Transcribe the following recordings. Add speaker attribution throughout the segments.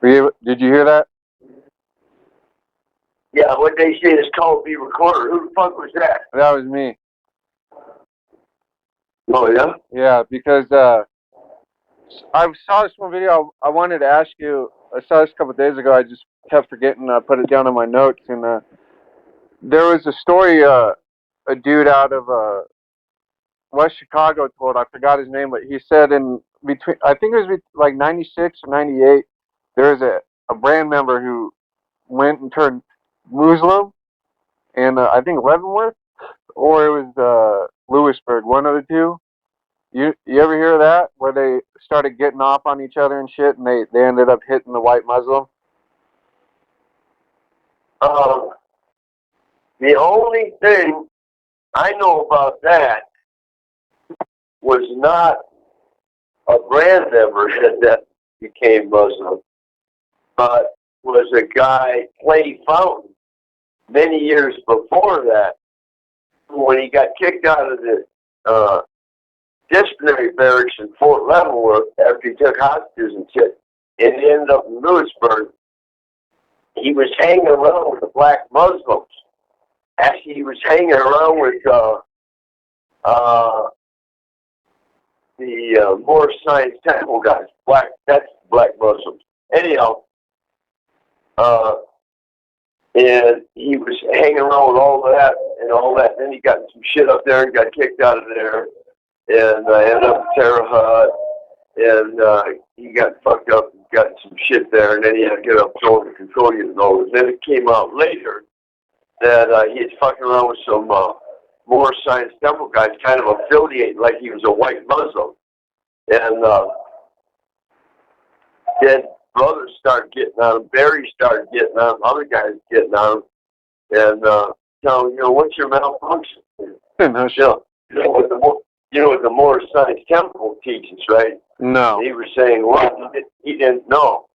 Speaker 1: Did you hear that?
Speaker 2: Yeah, what they say is called be recorded. Who the fuck was that?
Speaker 1: That was me.
Speaker 2: Oh, yeah?
Speaker 1: Yeah, because I saw this one video. I wanted to ask you. I saw this a couple of days ago. I just kept forgetting. I put it down in my notes, and there was a story. A dude out of West Chicago told. I forgot his name, but he said in between. I think it was like '96 or '98. There was a brand member who went and turned Muslim, and I think Leavenworth, or it was Lewisburg, one of the two. You ever hear of that? Where they started getting off on each other and shit, and they ended up hitting the white Muslim?
Speaker 2: The only thing I know about that was not a brand member that became Muslim, but was a guy, Clay Fountain, many years before that, when he got kicked out of the disciplinary barracks in Fort Leavenworth after he took hostages and shit, and he ended up in Lewisburg. He was hanging around with the black Muslims. Actually, he was hanging around with the Moorish Science Temple guys. That's black Muslims. Anyhow, and he was hanging around with all that and all that. Then he got some shit up there and got kicked out of there, and ended up in Terre Haute, and he got fucked up and got some shit there, and then he had to get up to the control unit and all this. Then it came out later that he was fucking around with some Moorish Science Temple guys, kind of affiliated like he was a white Muslim. And then brothers started getting on him, Barry started getting on him, other guys getting on him, and telling him, what's your malfunction?
Speaker 1: No shit.
Speaker 2: You know what the Moorish Science Temple teaches, right?
Speaker 1: No.
Speaker 2: He was saying, well, he didn't know.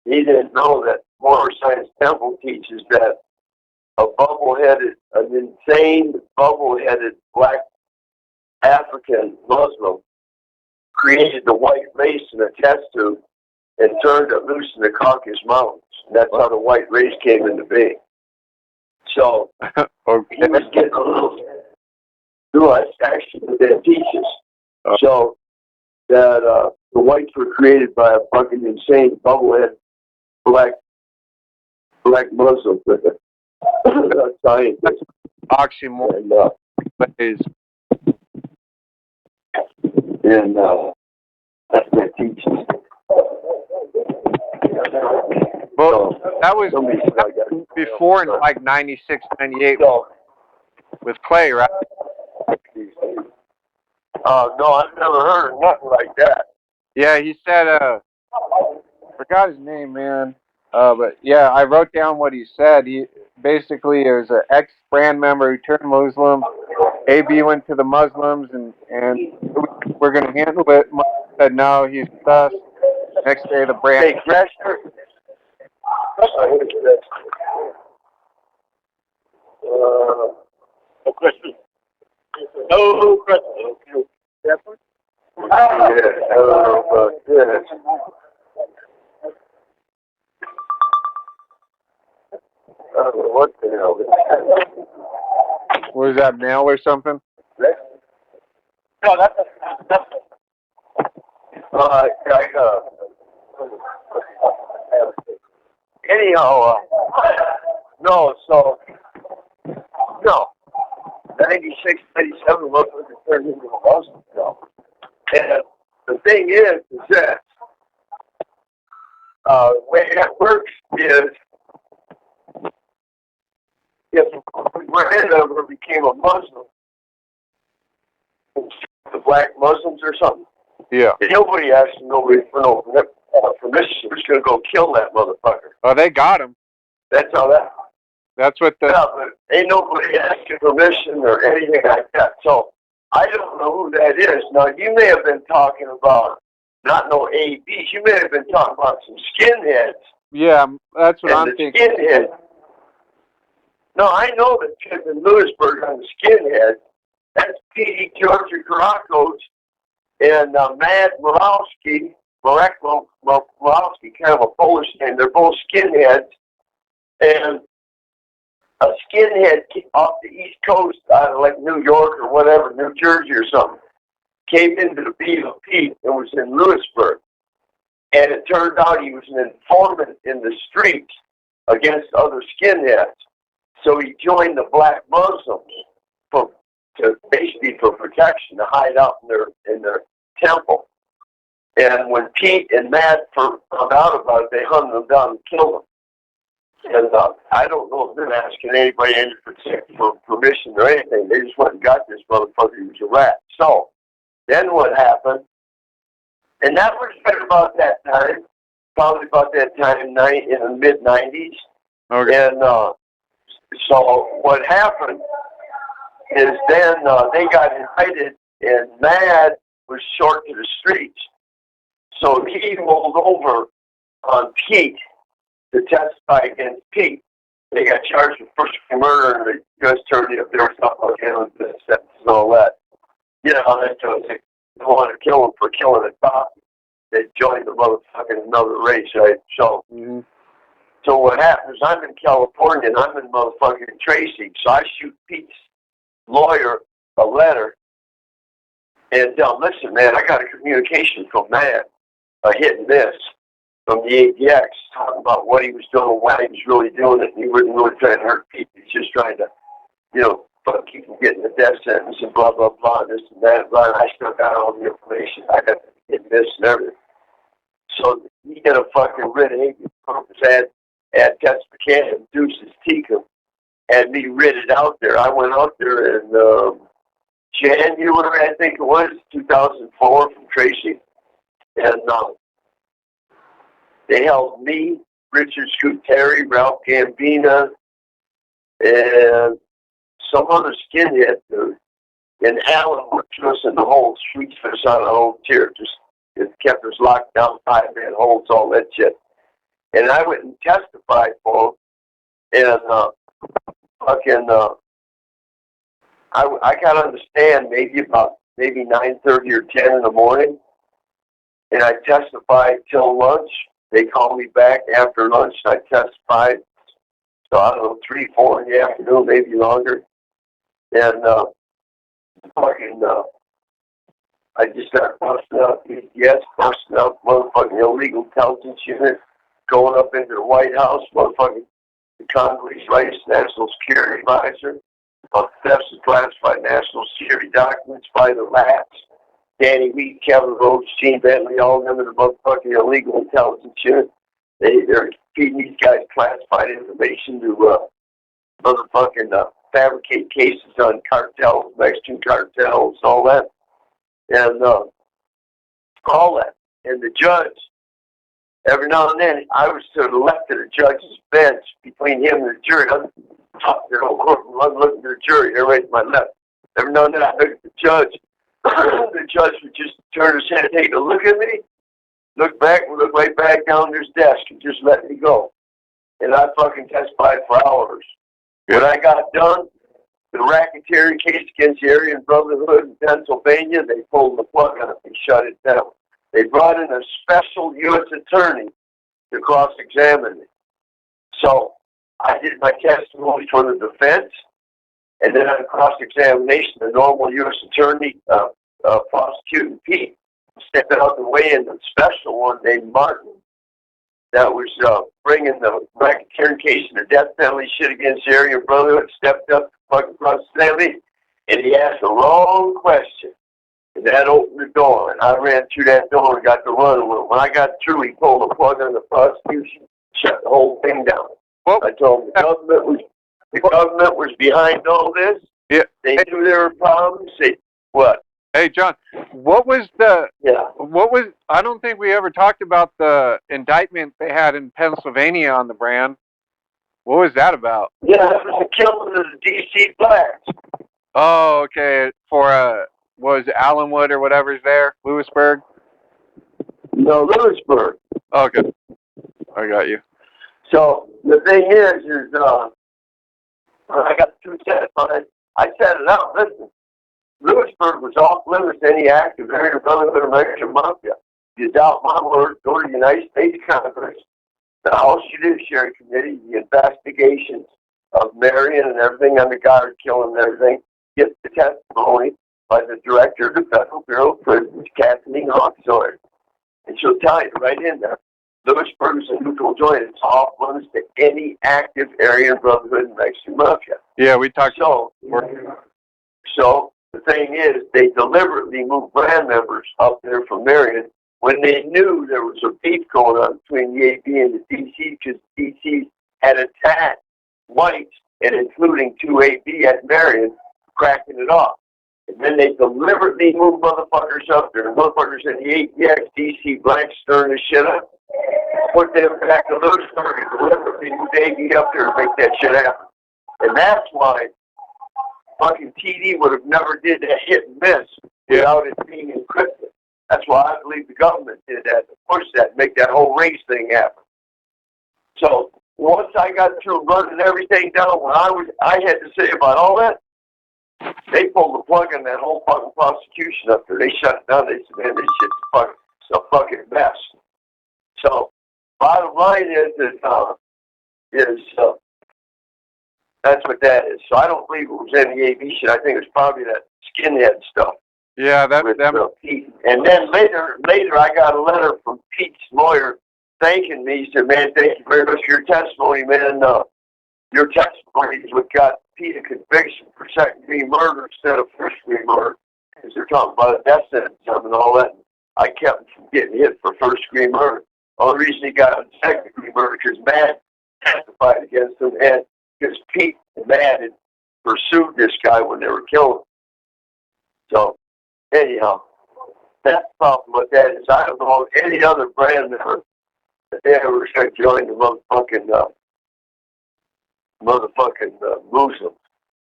Speaker 2: He didn't know that Moorish Science Temple teaches that an insane, bubble-headed black African Muslim created the white race in a test tube and turned it loose in the Caucasus Mountains. And that's how the white race came into being. So, okay. He was getting a little... No, that's actually what that teaches. So, that the whites were created by a fucking insane, bubble-headed black Muslim. Scientist.
Speaker 1: Oxymoron.
Speaker 2: And that's what it teaches.
Speaker 1: Well, that was before in like 96, 98 with Clay, right?
Speaker 2: No, I've never heard of nothing like that.
Speaker 1: Yeah, he said, forgot his name, man. But yeah, I wrote down what he said. He basically is an ex-brand member who turned Muslim. AB went to the Muslims and we're going to handle it. Muslim said no, he's with us. Next day, the brand.
Speaker 2: Hey, Crasher.
Speaker 3: No question. No question.
Speaker 2: Yeah, I don't know about this. I don't know what the hell this is.
Speaker 1: Was that mail or something?
Speaker 3: No, that's
Speaker 2: anyhow, no, 96, 97 looks like it turned into a Muslim film. And the thing is that the way that works is if a brand member became a Muslim, the black Muslims or something,
Speaker 1: yeah,
Speaker 2: nobody asked nobody for no permission. We're just going to go kill that motherfucker.
Speaker 1: Oh, they got him.
Speaker 2: That's how that.
Speaker 1: That's what the.
Speaker 2: Yeah, but ain't nobody asking permission or anything like that. So I don't know who that is. Now, you may have been talking about not no ABs. You may have been talking about some skinheads.
Speaker 1: Yeah, that's what I'm thinking.
Speaker 2: Skinheads. No, I know the kid in Lewisburg on the skinhead. That's P.D. Georgia Caracos and Mad Morowski, be kind of a Polish name. They're both skinheads, and a skinhead off the East Coast, out of like New York or whatever, New Jersey or something, came into the BOP and was in Lewisburg. And it turned out he was an informant in the streets against other skinheads. So he joined the Black Muslims basically for protection, to hide out in their temple. And when Pete and Matt found out about it, they hunted them down and killed them. And I don't know if they're asking anybody for permission or anything. They just went and got this motherfucker. He was a rat. So then what happened? And that was right about that time, probably about that time in the mid-'90s.
Speaker 1: Okay.
Speaker 2: And so what happened is then they got indicted, and Mad was short to the streets. So he rolled over on Pete to testify against Pete. They got charged with first-degree murder, and the U.S. attorney up there was stuff like the sentence and all that. You know how that goes. They want to kill him for killing a cop. They joined the motherfucking another race, right? So, So what happens? I'm in California, and I'm in motherfucking Tracy. So I shoot Pete's lawyer a letter, and listen, man, I got a communication from Matt, hitting this from the ADX, talking about what he was doing, why he was really doing it. And he wasn't really trying to hurt people. He's just trying to, keep from getting the death sentence and blah, blah, blah, this and that. Blah, and I still got all the information. I got to get this and everything. So he got a fucking writ of habeas corpus at Testifying and Deuce's Tika, had me writted out there. I went out there in January, I think it was, 2004 from Tracy. And they held me, Richard Scuteri, Ralph Gambina, and some other skinhead dude. And Alan worked us in the holes, shoots us on a whole tier. Just it kept us locked down, 5-man holds, all that shit. And I went and testified for him. And I got on the stand maybe 9:30 or 10 in the morning. And I testified till lunch. They called me back after lunch. I testified, so I don't know, 3, 4 in the afternoon, maybe longer. And I just started busting out BTS, busting out motherfucking illegal intelligence unit, going up into the White House, motherfucking the Condoleezza Rice National Security Advisor, on thefts of classified national security documents by the rats. Danny Wheat, Kevin Rhodes, Gene Bentley, all of them in the motherfucking illegal intelligence unit. They're feeding these guys classified information to motherfucking fabricate cases on cartels, Mexican cartels, all that. And all that. And the judge, every now and then, I was to the left of the judge's bench between him and the jury. I'm looking at the jury, they're right to my left. Every now and then I look at the judge. The judge would just turn his head, take a look at me, look back, and look right back down to his desk and just let me go. And I fucking testified for hours. When I got done, the racketeering case against the Aryan Brotherhood in Pennsylvania, they pulled the plug on it and shut it down. They brought in a special U.S. attorney to cross-examine me. So I did my testimony for the defense, and then on cross-examination, the normal U.S. attorney prosecuting Pete stepped out the way, and the special one named Martin that was bringing the racketeering case and the death penalty shit against the Aryan Brotherhood stepped up to fucking cross-examine me, and he asked the wrong question. And that opened the door, and I ran through that door and got the run. When I got through, he pulled the plug on the prosecution, shut the whole thing down.
Speaker 1: Well,
Speaker 2: I told him the government was behind all this.
Speaker 1: Yeah.
Speaker 2: They knew there were problems. What?
Speaker 1: Hey, John, what was I don't think we ever talked about the indictment they had in Pennsylvania on the brand. What was that about?
Speaker 2: Yeah, that was the killing of the D.C. blacks.
Speaker 1: Oh, okay. For, what was it, Allenwood or whatever's there? Lewisburg?
Speaker 2: No, Lewisburg.
Speaker 1: Okay. I got you.
Speaker 2: So, the thing is I got 2 sets on it. I set it out. Listen, Lewisburg was off limits to any active Aryan Brotherhood American Mafia. you doubt my word, go to the United States Congress, the House Judiciary Committee, the investigations of Marion and everything on the guard killing and everything, get the testimony by the director of the Federal Bureau of Prisons, Kathleen Hawkesworth. And she'll tell you right in there, Louis Ferguson, neutral joint, it's off limits to any active Aryan Brotherhood and Mexican Mafia.
Speaker 1: Yeah, we talked.
Speaker 2: So the thing is, they deliberately moved brand members up there from Marion when they knew there was a beef going on between the AB and the DC, because DC had attacked whites, and including 2 AB at Marion, cracking it off. And then they deliberately moved motherfuckers up there. And motherfuckers in the ATX, DC, black, stirring the shit up. Put them back to Lewisburg and deliberately moved AB up there to make that shit happen. And that's why fucking TD would have never did that hit and miss without it being encrypted. That's why I believe the government did that, to push that, make that whole race thing happen. So once I got through running everything down, what I had to say about all that, they pulled the plug on that whole fucking prosecution up there. They shut it down. They said, man, this shit's a fucking mess. So bottom line is that's what that is. So I don't believe it was any AB shit. I think it was probably that skinhead stuff.
Speaker 1: Yeah, that
Speaker 2: Pete. And then later I got a letter from Pete's lawyer thanking me. He said, man, thank you very much for your testimony, man. Your testimony is what got Pete a conviction for second-degree murder instead of first-degree murder, because they're talking about a death sentence and all that. I kept him from getting hit for first-degree murder. The only reason he got on second-degree murder because Matt testified against him, and because Pete and Matt had pursued this guy when they were killing him. So, anyhow, that's the problem with that is I don't know any other brand member that they ever joined the motherfucking Muslims.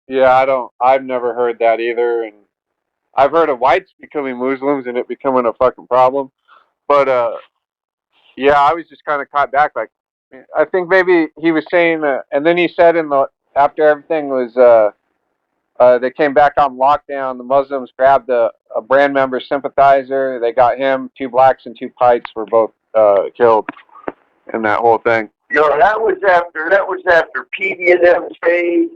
Speaker 1: Yeah, I've never heard that either, and I've heard of whites becoming Muslims and it becoming a fucking problem. But yeah, I was just kind of caught back. Like, I think maybe he was saying, and then he said after everything was, they came back on lockdown. The Muslims grabbed a brand member sympathizer. They got him. 2 blacks and 2 whites were both killed in that whole thing.
Speaker 2: You know, that was after Petey and them stayed.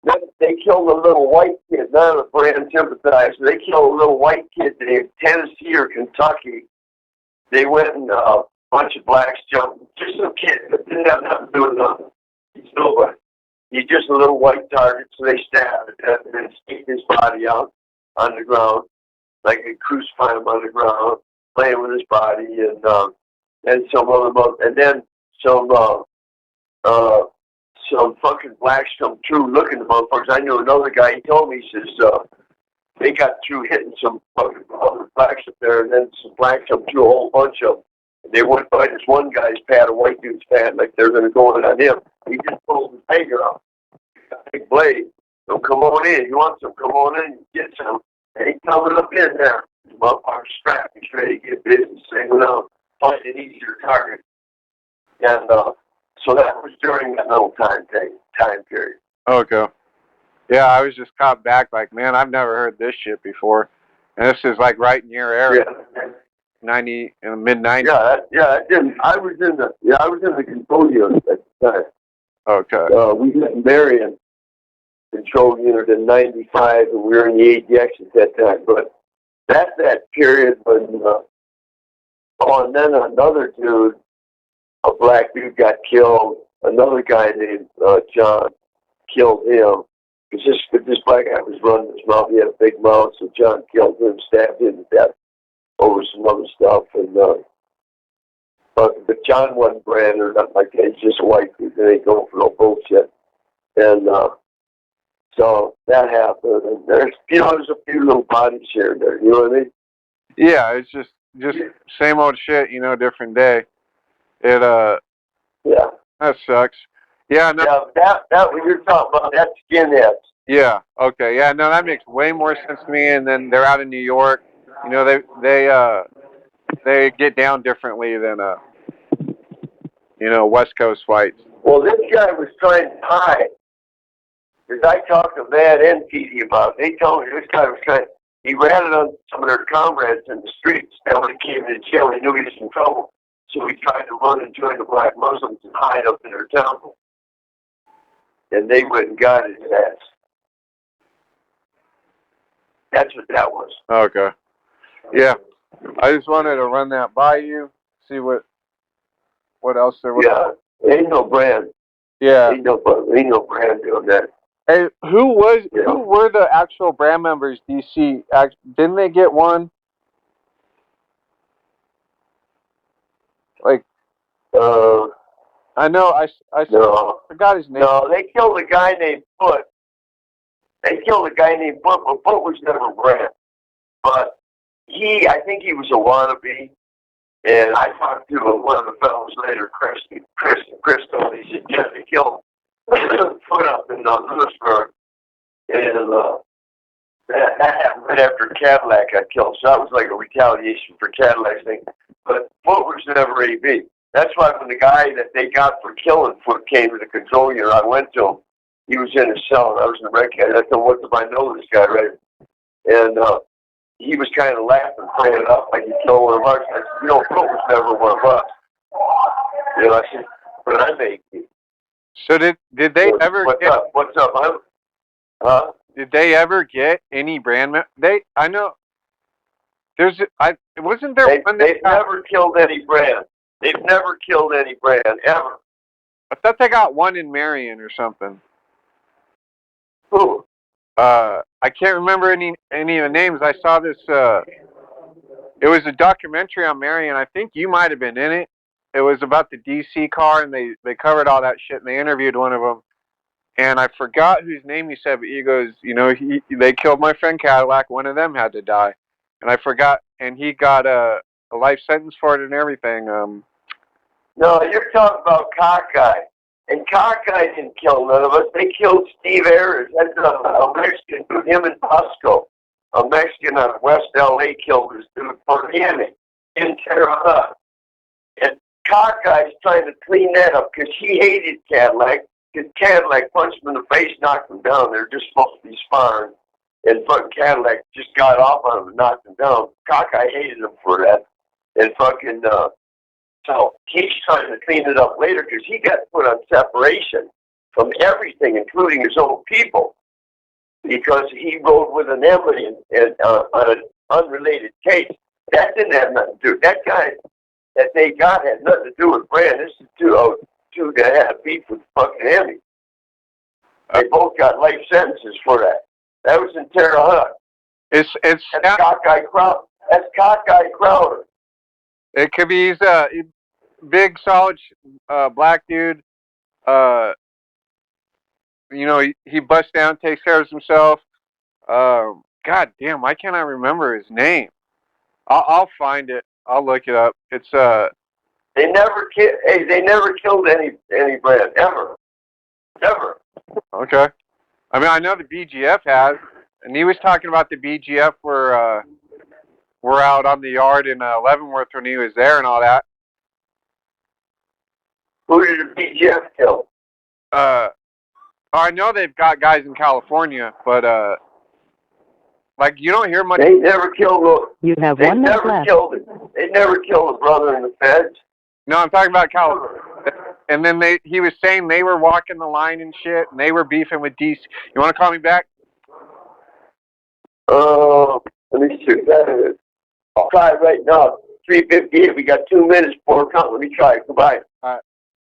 Speaker 2: Then they killed a little white kid, not a brand sympathizer. They killed a little white kid in Tennessee or Kentucky. They went and a bunch of blacks jumped. Just some kid that didn't have nothing to do with nothing. He's nobody. He's just a little white target, so they stabbed it and then staked his body out on the ground, like they crucified him on the ground, playing with his body, and some other, and then some fucking blacks come through looking at the motherfuckers. I knew another guy, he told me, he says, they got through hitting some fucking other blacks up there, and then some blacks come through, a whole bunch of them. They went by this one guy's pad, a white dude's pad, like they're going to go in on him. He just pulled his finger out. Big blade. So come on in. You want some? Come on in and get some. And he's coming up in there. The motherfucker's strapped. He's ready to get business. Hanging out. Find an easier target. And so that was during that little time period.
Speaker 1: Okay. Yeah, I was just caught back. Like, man, I've never heard this shit before. And this is like right in your area.
Speaker 2: Yeah.
Speaker 1: Mid-90s.
Speaker 2: Yeah, I didn't. I was in the Control at the time.
Speaker 1: Okay.
Speaker 2: We had Marion Control Unit in '95, and we were in the ADX at that time. But that's that period when, and then another dude, a black dude, got killed. Another guy named John killed him. This black guy was running his mouth. He had a big mouth, so John killed him, stabbed him to death over some other stuff. And but John wasn't brand or nothing like that. He's just a white dude. They ain't going for no bullshit. And so that happened. And there's a few little bodies here and there. You know what I mean?
Speaker 1: Yeah, it's just same old shit. Different day. It
Speaker 2: yeah.
Speaker 1: That sucks. Yeah. No.
Speaker 2: Yeah. That what you're talking about. That's Skinheads.
Speaker 1: Yeah. Okay. Yeah. No, that makes way more sense to me. And then they're out in New York. They get down differently than West Coast fights.
Speaker 2: Well, this guy was trying to hide. Because I talked to Matt and Petey about it. They told me this guy was trying. he ratted on some of their comrades in the streets. And when he came into jail, he knew he was in trouble. So he tried to run and join the black Muslims and hide up in their temple. And they went and got his ass. That's what that was.
Speaker 1: Okay. Yeah. I just wanted to run that by you, see what else there was.
Speaker 2: Yeah. Ain't no brand.
Speaker 1: Yeah.
Speaker 2: Ain't no brand doing that.
Speaker 1: Hey, who were the actual brand members, DC? Didn't they get one? Like, I know, I forgot his name.
Speaker 2: No, they killed a guy named Foot. They killed a guy named Foot, but Foot was never brand. But I think he was a wannabe. And I talked to one of the fellows later, Crystal. He said, yeah, they killed Foot up in Lewisburg. And that happened right after Cadillac got killed. So that was like a retaliation for Cadillac's thing. But Foot was never AB. That's why when the guy that they got for killing Foot came to the control unit, I went to him. He was in his cell, and I was in the rec cage. I said, what do I know this guy, right? And he was kind of laughing, playing it up like he killed one of us. I said, Foot was never one of us. I said, but I make you.
Speaker 1: So did they ever
Speaker 2: What's up? Huh?
Speaker 1: Did they ever get any brand? I know. Wasn't there one that
Speaker 2: they've never killed any brand. They've never killed any brand ever.
Speaker 1: I thought they got one in Marion or something.
Speaker 2: Who?
Speaker 1: I can't remember any of the names. I saw this. It was a documentary on Marion. I think you might have been in it. It was about the DC car, and they covered all that shit, and they interviewed one of them. And I forgot whose name he said, but he goes, they killed my friend Cadillac. One of them had to die, and I forgot. And he got a life sentence for it and everything.
Speaker 2: No, you're talking about Cockeye. And Cockeye didn't kill none of us. They killed Steve Ayers. That's a Mexican dude, him and Pasco. A Mexican out of West L.A. killed this dude for Miami in Terre Haute. And Cockeye's trying to clean that up because he hated Cadillac. Because Cadillac punched him in the face, knocked him down. They're just supposed to be sparring. And fucking Cadillac just got off on him and knocked him down. Cockeye hated him for that. And fucking... So he's trying to clean it up later because he got put on separation from everything, including his own people, because he rode with an Emily on an unrelated case. That didn't have nothing to do. That guy that they got had nothing to do with Brand. This is two that had a beef with fucking Emmy. They both got life sentences for that. That was in Terre Haute. That's Cockeye Crowder. That's Cockeye Crowder.
Speaker 1: It could be he's a big, solid black dude. He busts down, takes care of himself. God damn, why can't I remember his name? I'll find it. I'll look it up. It's
Speaker 2: They never killed any Brand ever.
Speaker 1: Okay. I mean, I know the BGF has, and he was talking about the BGF were out on the yard in Leavenworth when he was there and all that.
Speaker 2: Who did the BGF kill?
Speaker 1: I know they've got guys in California, but like you don't hear much.
Speaker 2: They never killed.
Speaker 4: You have 1 minute left.
Speaker 2: They never killed a brother in the feds.
Speaker 1: No, I'm talking about California. And then he was saying they were walking the line and shit, and they were beefing with DC. You want to call me back?
Speaker 2: Let me see. I'll try it right now. 3:58. We got 2 minutes before it comes. Let me try it. Goodbye.
Speaker 1: All right.